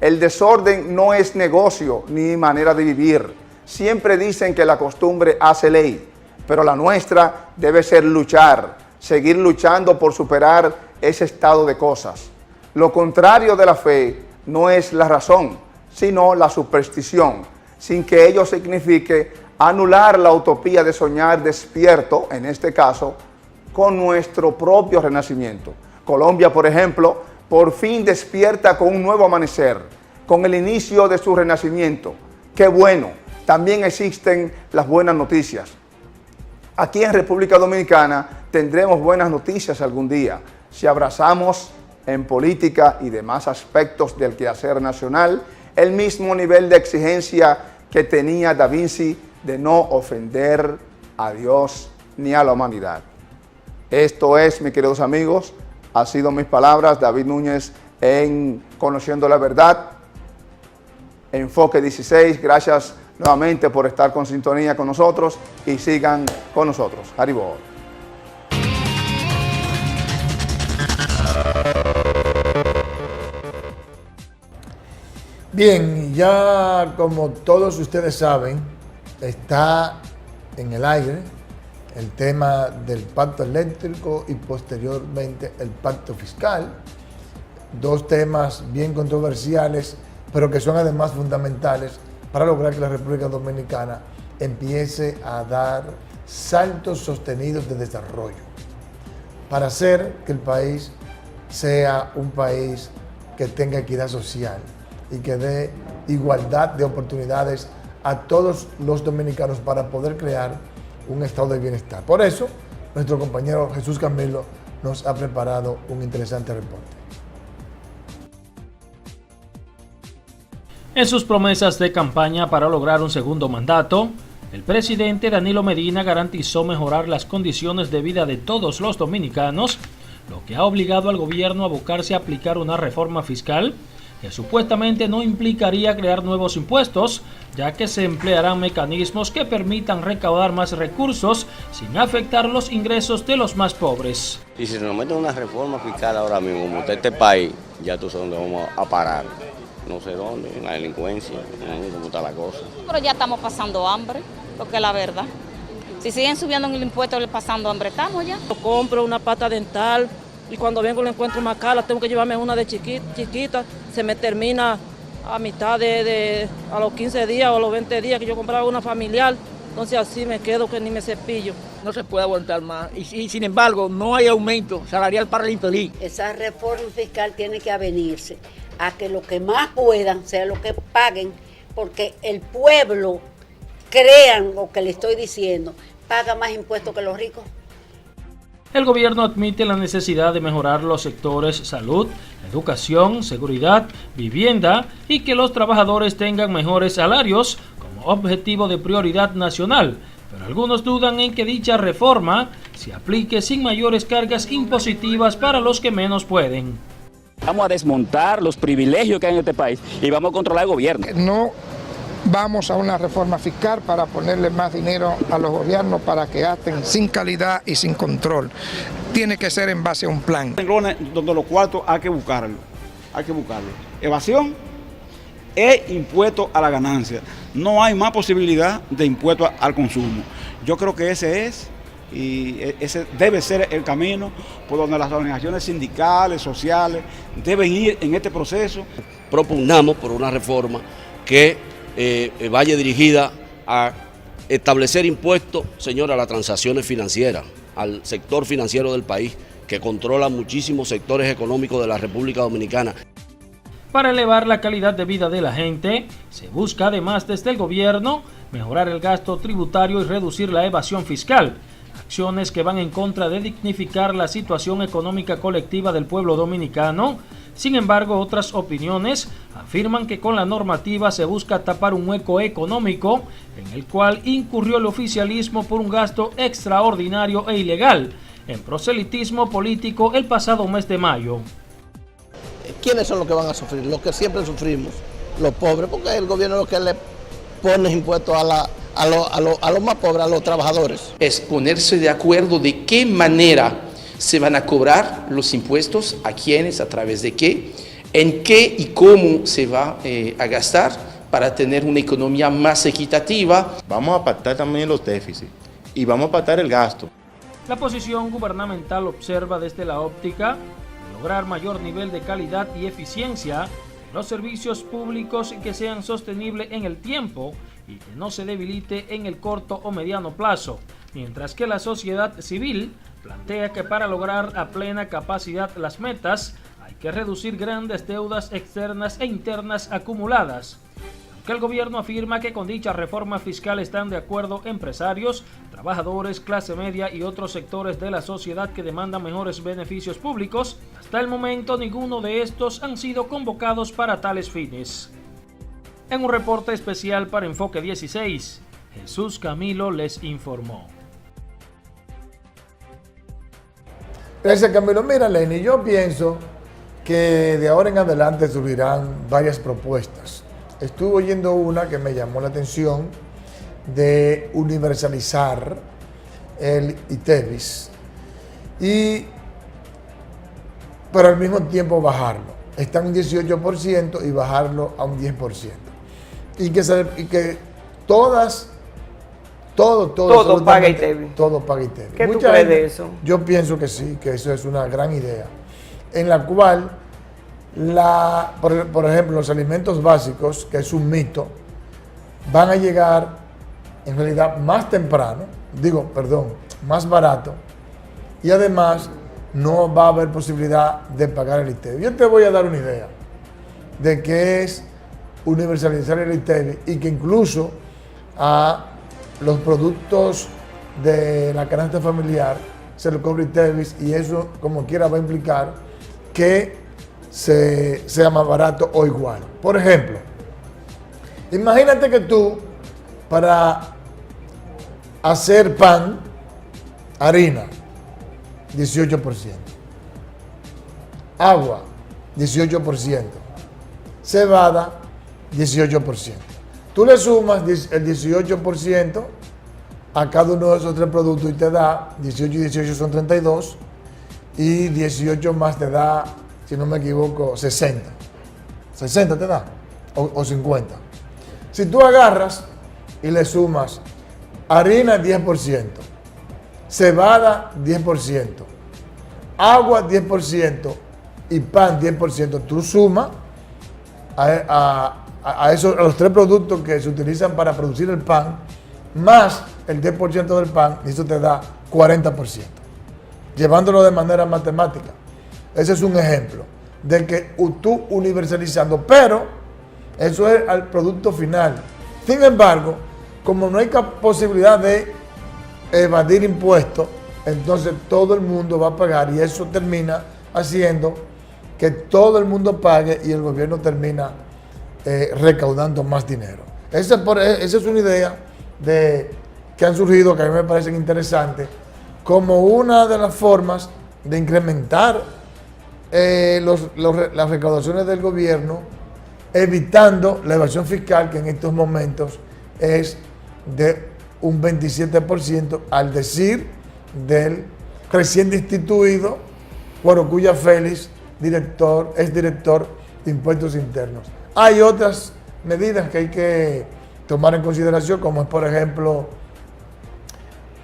[SPEAKER 17] El desorden no es negocio ni manera de vivir. Siempre dicen que la costumbre hace ley, pero la nuestra debe ser luchar, seguir luchando por superar ese estado de cosas. Lo contrario de la fe no es la razón, sino la superstición, sin que ello signifique anular la utopía de soñar despierto, en este caso, con nuestro propio renacimiento. Colombia, por ejemplo, por fin despierta con un nuevo amanecer, con el inicio de su renacimiento. ¡Qué bueno! También existen las buenas noticias. Aquí en República Dominicana tendremos buenas noticias algún día, si abrazamos en política y demás aspectos del quehacer nacional el mismo nivel de exigencia que tenía Da Vinci de no ofender a Dios ni a la humanidad. Esto es, mis queridos amigos, ha sido mis palabras, David Núñez en Conociendo la Verdad, Enfoque 16. Gracias nuevamente por estar con sintonía con nosotros y sigan con nosotros. Haribol.
[SPEAKER 2] Bien, ya como todos ustedes saben, está en el aire el tema del pacto eléctrico y posteriormente el pacto fiscal. Dos temas bien controversiales, pero que son además fundamentales para lograr que la República Dominicana empiece a dar saltos sostenidos de desarrollo, para hacer que el país sea un país que tenga equidad social y que dé igualdad de oportunidades a todos los dominicanos para poder crear un estado de bienestar. Por eso, nuestro compañero Jesús Camilo nos ha preparado un interesante reporte.
[SPEAKER 3] En sus promesas de campaña para lograr un segundo mandato, el presidente Danilo Medina garantizó mejorar las condiciones de vida de todos los dominicanos, lo que ha obligado al gobierno a abocarse a aplicar una reforma fiscal que supuestamente no implicaría crear nuevos impuestos, ya que se emplearán mecanismos que permitan recaudar más recursos sin afectar los ingresos de los más pobres.
[SPEAKER 18] Y si nos meten una reforma fiscal ahora mismo, como está este país, ya tú sabes dónde vamos a parar. No sé dónde, en la delincuencia, cómo está la cosa.
[SPEAKER 19] Pero ya estamos pasando hambre, porque es la verdad. Si siguen subiendo el impuesto y pasando hambre, estamos ya.
[SPEAKER 20] Yo compro una pasta dental y cuando vengo la encuentro más cara, tengo que llevarme una de chiquita, se me termina a mitad a los 15 días o a los 20 días que yo compraba una familiar, entonces así me quedo que ni me cepillo.
[SPEAKER 21] No se puede aguantar más y sin embargo no hay aumento salarial para el infeliz.
[SPEAKER 22] Esa reforma fiscal tiene que avenirse a que lo que más puedan sea lo que paguen, porque el pueblo, crean lo que le estoy diciendo, paga más impuestos que los ricos.
[SPEAKER 3] El gobierno admite la necesidad de mejorar los sectores salud, educación, seguridad, vivienda y que los trabajadores tengan mejores salarios como objetivo de prioridad nacional, pero algunos dudan en que dicha reforma se aplique sin mayores cargas impositivas para los que menos pueden.
[SPEAKER 23] Vamos a desmontar los privilegios que hay en este país y vamos a controlar el gobierno.
[SPEAKER 24] No vamos a una reforma fiscal para ponerle más dinero a los gobiernos para que gasten sin calidad y sin control. Tiene que ser en base a un plan.
[SPEAKER 25] Donde los cuartos hay que buscarlo. Evasión e impuesto a la ganancia. No hay más posibilidad de impuesto al consumo. Yo creo que ese debe ser el camino por donde las organizaciones sindicales, sociales, deben ir en este proceso.
[SPEAKER 26] Propugnamos por una reforma que vaya dirigida a establecer impuestos, señora, a las transacciones financieras, al sector financiero del país, que controla muchísimos sectores económicos de la República Dominicana.
[SPEAKER 3] Para elevar la calidad de vida de la gente, se busca además desde el gobierno mejorar el gasto tributario y reducir la evasión fiscal, acciones que van en contra de dignificar la situación económica colectiva del pueblo dominicano. Sin embargo, otras opiniones afirman que con la normativa se busca tapar un hueco económico en el cual incurrió el oficialismo por un gasto extraordinario e ilegal en proselitismo político el pasado mes de mayo.
[SPEAKER 4] ¿quiénes son los que van a sufrir? Los que siempre sufrimos, los pobres, porque el gobierno es lo que le pone impuestos a los más pobres, a los trabajadores.
[SPEAKER 5] Es ponerse de acuerdo de qué manera se van a cobrar los impuestos, a quiénes, a través de qué, en qué y cómo se va a gastar para tener una economía más equitativa.
[SPEAKER 6] Vamos a pactar también los déficits y vamos a pactar el gasto.
[SPEAKER 3] La posición gubernamental observa desde la óptica de lograr mayor nivel de calidad y eficiencia en los servicios públicos que sean sostenibles en el tiempo y que no se debilite en el corto o mediano plazo, mientras que la sociedad civil plantea que para lograr a plena capacidad las metas hay que reducir grandes deudas externas e internas acumuladas. Que el gobierno afirma que con dicha reforma fiscal están de acuerdo empresarios, trabajadores, clase media y otros sectores de la sociedad que demandan mejores beneficios públicos, hasta el momento ninguno de estos han sido convocados para tales fines. En un reporte especial para Enfoque 16, Jesús Camilo les informó.
[SPEAKER 2] Gracias, Camilo. Mira, Lenny, yo pienso que de ahora en adelante surgirán varias propuestas. Estuve oyendo una que me llamó la atención de universalizar el ITEVIS, pero al mismo tiempo bajarlo. Está en un 18% y bajarlo a un 10%. Y que todo paga ITEVIS. Todo paga ITEVIS.
[SPEAKER 1] ¿Qué tú crees de eso?
[SPEAKER 2] Yo pienso que sí, que eso es una gran idea, en la cual por ejemplo, los alimentos básicos, que es un mito, van a llegar en realidad más temprano, más barato, y además no va a haber posibilidad de pagar el ITEVIS. Yo te voy a dar una idea de qué es universalizar el ITEVIS y que incluso a los productos de la canasta familiar se le cobra ITEVIS, y eso como quiera va a implicar que sea más barato o igual. Por ejemplo, imagínate que tú, para hacer pan, harina, 18%, agua, 18%, cebada, 18%. Tú le sumas el 18% a cada uno de esos tres productos y te da 18 y 18 son 32, y 18 más te da, si no me equivoco, 60. 60 te da, o 50. Si tú agarras y le sumas harina 10%, cebada 10%, agua 10% y pan 10%, tú sumas a los tres productos que se utilizan para producir el pan, más el 10% del pan, y eso te da 40%, llevándolo de manera matemática. Ese es un ejemplo de que tú universalizando, pero eso es al producto final. Sin embargo, como no hay posibilidad de evadir impuestos, entonces todo el mundo va a pagar, y eso termina haciendo que todo el mundo pague y el gobierno termina recaudando más dinero. Esa es una idea que han surgido, que a mí me parecen interesantes, como una de las formas de incrementar las recaudaciones del gobierno, evitando la evasión fiscal, que en estos momentos es de un 27%, al decir del recién instituido Guarocuya Félix, es director de Impuestos Internos. Hay otras medidas que hay que tomar en consideración, como es, por ejemplo,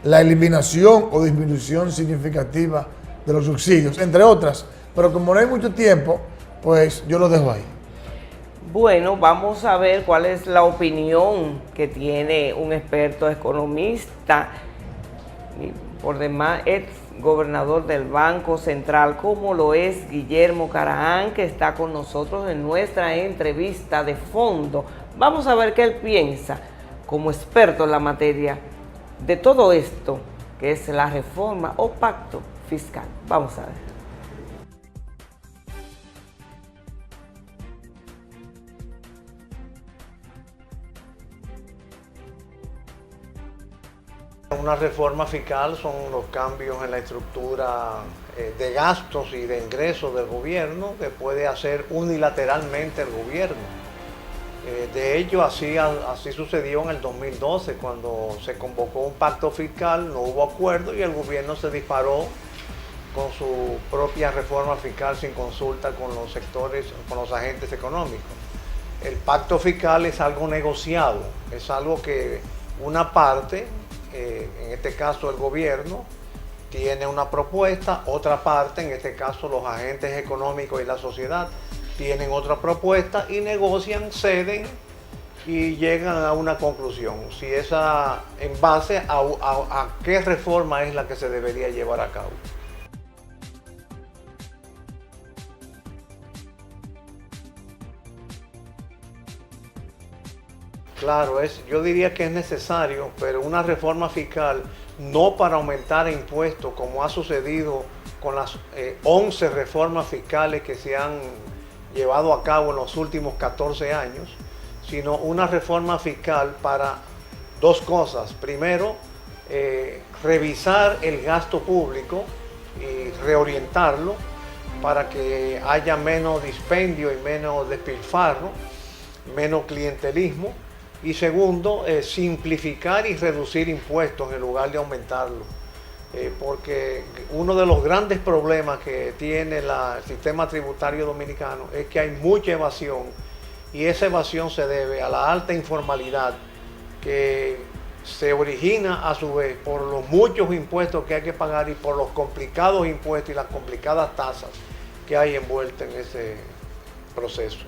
[SPEAKER 2] la eliminación o disminución significativa de los subsidios, entre otras. Pero como no hay mucho tiempo, pues yo lo dejo ahí.
[SPEAKER 1] Bueno, vamos a ver cuál es la opinión que tiene un experto economista, por demás ex gobernador del Banco Central, como lo es Guillermo Carahán, que está con nosotros en nuestra entrevista de fondo. Vamos a ver qué él piensa, como experto en la materia, de todo esto, que es la reforma o pacto fiscal. Vamos a ver.
[SPEAKER 7] Una reforma fiscal son los cambios en la estructura de gastos y de ingresos del gobierno que puede hacer unilateralmente el gobierno. De hecho, así sucedió en el 2012, cuando se convocó un pacto fiscal, no hubo acuerdo y el gobierno se disparó con su propia reforma fiscal sin consulta con los sectores, con los agentes económicos. El pacto fiscal es algo negociado, es algo que una parte, en este caso el gobierno, tiene una propuesta, otra parte, en este caso los agentes económicos y la sociedad, tienen otra propuesta y negocian, ceden y llegan a una conclusión. Si esa, en base a qué reforma es la que se debería llevar a cabo. Claro, yo diría que es necesario, pero una reforma fiscal no para aumentar impuestos como ha sucedido con las 11 reformas fiscales que se han llevado a cabo en los últimos 14 años, sino una reforma fiscal para dos cosas. Primero, revisar el gasto público y reorientarlo para que haya menos dispendio y menos despilfarro, menos clientelismo. Y segundo, simplificar y reducir impuestos en lugar de aumentarlos. Porque uno de los grandes problemas que tiene el sistema tributario dominicano es que hay mucha evasión y esa evasión se debe a la alta informalidad que se origina a su vez por los muchos impuestos que hay que pagar y por los complicados impuestos y las complicadas tasas que hay envueltas en ese proceso.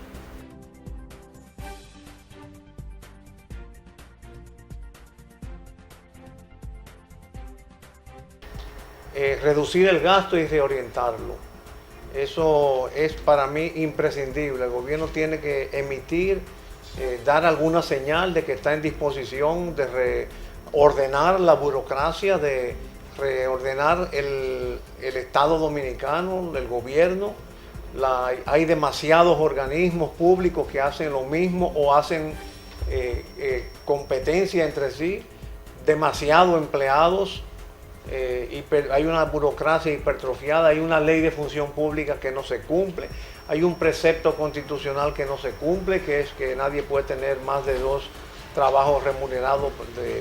[SPEAKER 7] Reducir el gasto y reorientarlo. Eso es para mí imprescindible. El gobierno tiene que emitir, dar alguna señal de que está en disposición de reordenar la burocracia, de reordenar el Estado dominicano, el gobierno. Hay demasiados organismos públicos que hacen lo mismo o hacen competencia entre sí, demasiados empleados. Hay una burocracia hipertrofiada, hay una ley de función pública que no se cumple, hay un precepto constitucional que no se cumple, que es que nadie puede tener más de 2 trabajos remunerados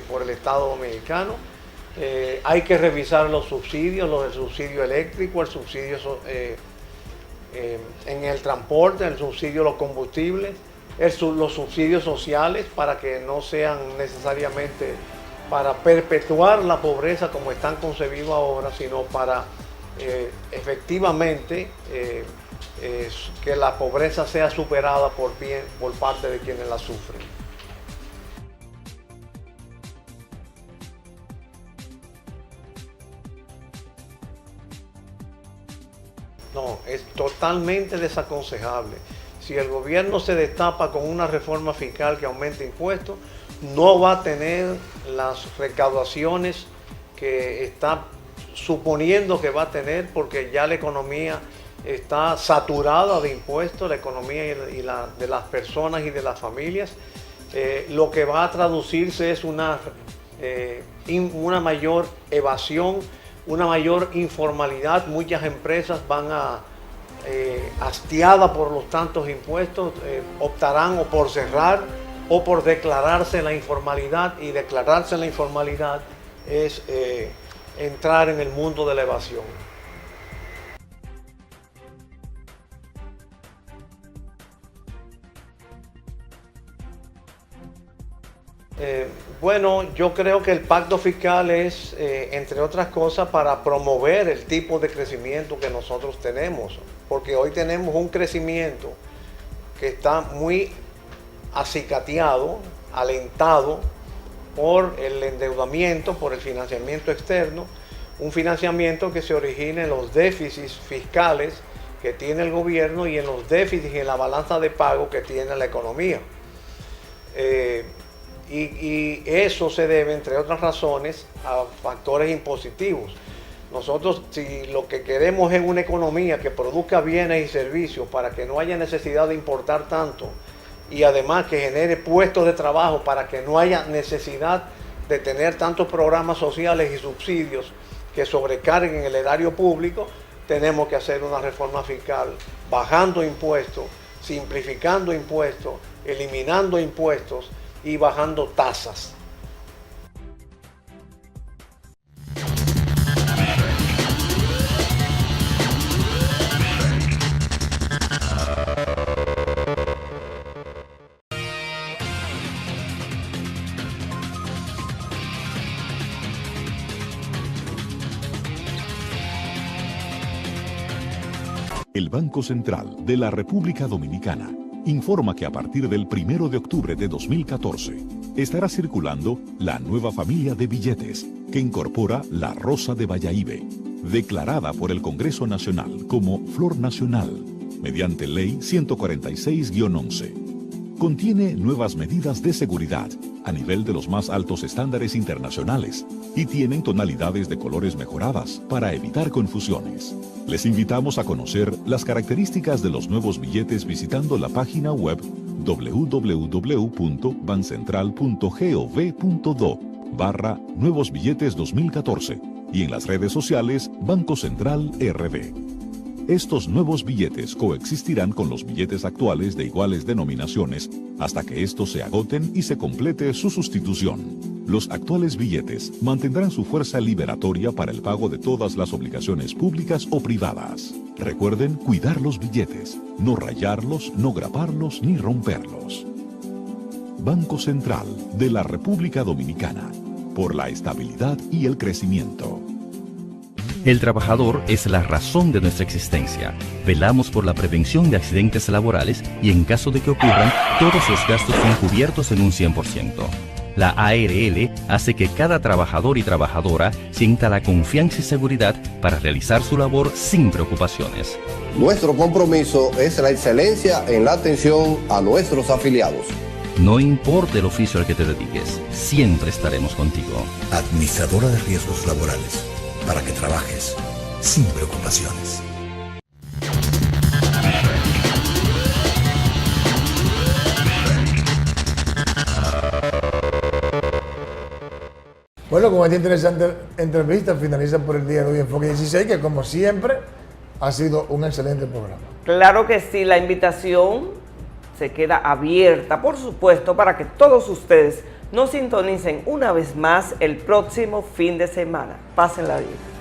[SPEAKER 7] por el Estado dominicano. Hay que revisar los subsidios, el subsidio eléctrico, el subsidio en el transporte, el subsidio de los combustibles, los subsidios sociales para que no sean necesariamente para perpetuar la pobreza como están concebidos ahora, sino para efectivamente que la pobreza sea superada por parte de quienes la sufren. No, es totalmente desaconsejable. Si el gobierno se destapa con una reforma fiscal que aumente impuestos, no va a tener las recaudaciones que está suponiendo que va a tener, porque ya la economía está saturada de impuestos, la economía de las personas y de las familias. Lo que va a traducirse es una mayor evasión, una mayor informalidad. Muchas empresas van hastiadas por los tantos impuestos, optarán o por cerrar o por declararse en la informalidad, y declararse en la informalidad es entrar en el mundo de la evasión. Bueno, yo creo que el pacto fiscal es, entre otras cosas, para promover el tipo de crecimiento que nosotros tenemos, porque hoy tenemos un crecimiento que está muy acicateado, alentado por el endeudamiento, por el financiamiento externo, un financiamiento que se origina en los déficits fiscales que tiene el gobierno y en los déficits en la balanza de pago que tiene la economía. Y eso se debe, entre otras razones, a factores impositivos. Nosotros, si lo que queremos es una economía que produzca bienes y servicios para que no haya necesidad de importar tanto, y además que genere puestos de trabajo para que no haya necesidad de tener tantos programas sociales y subsidios que sobrecarguen el erario público, tenemos que hacer una reforma fiscal, bajando impuestos, simplificando impuestos, eliminando impuestos y bajando tasas.
[SPEAKER 8] El Banco Central de la República Dominicana informa que a partir del 1 de octubre de 2014 estará circulando la nueva familia de billetes que incorpora la Rosa de Bayahibe, declarada por el Congreso Nacional como Flor Nacional, mediante Ley 146-11. Contiene nuevas medidas de seguridad a nivel de los más altos estándares internacionales y tienen tonalidades de colores mejoradas para evitar confusiones. Les invitamos a conocer las características de los nuevos billetes visitando la página web www.bancentral.gov.do/Nuevos Billetes 2014 y en las redes sociales Banco Central RD. Estos nuevos billetes coexistirán con los billetes actuales de iguales denominaciones hasta que estos se agoten y se complete su sustitución. Los actuales billetes mantendrán su fuerza liberatoria para el pago de todas las obligaciones públicas o privadas. Recuerden cuidar los billetes, no rayarlos, no graparlos ni romperlos. Banco Central de la República Dominicana, por la estabilidad y el crecimiento.
[SPEAKER 14] El trabajador es la razón de nuestra existencia. Velamos por la prevención de accidentes laborales y en caso de que ocurran, todos los gastos son cubiertos en un 100%. La ARL hace que cada trabajador y trabajadora sienta la confianza y seguridad para realizar su labor sin preocupaciones.
[SPEAKER 15] Nuestro compromiso es la excelencia en la atención a nuestros afiliados.
[SPEAKER 14] No importa el oficio al que te dediques, siempre estaremos contigo.
[SPEAKER 16] Administradora de Riesgos Laborales, para que trabajes sin preocupaciones.
[SPEAKER 2] Bueno, con esta interesante entrevista finaliza por el día de hoy Enfoque 16, que como siempre ha sido un excelente programa.
[SPEAKER 1] Claro que sí, la invitación se queda abierta, por supuesto, para que todos ustedes nos sintonicen una vez más el próximo fin de semana. Pásenla bien.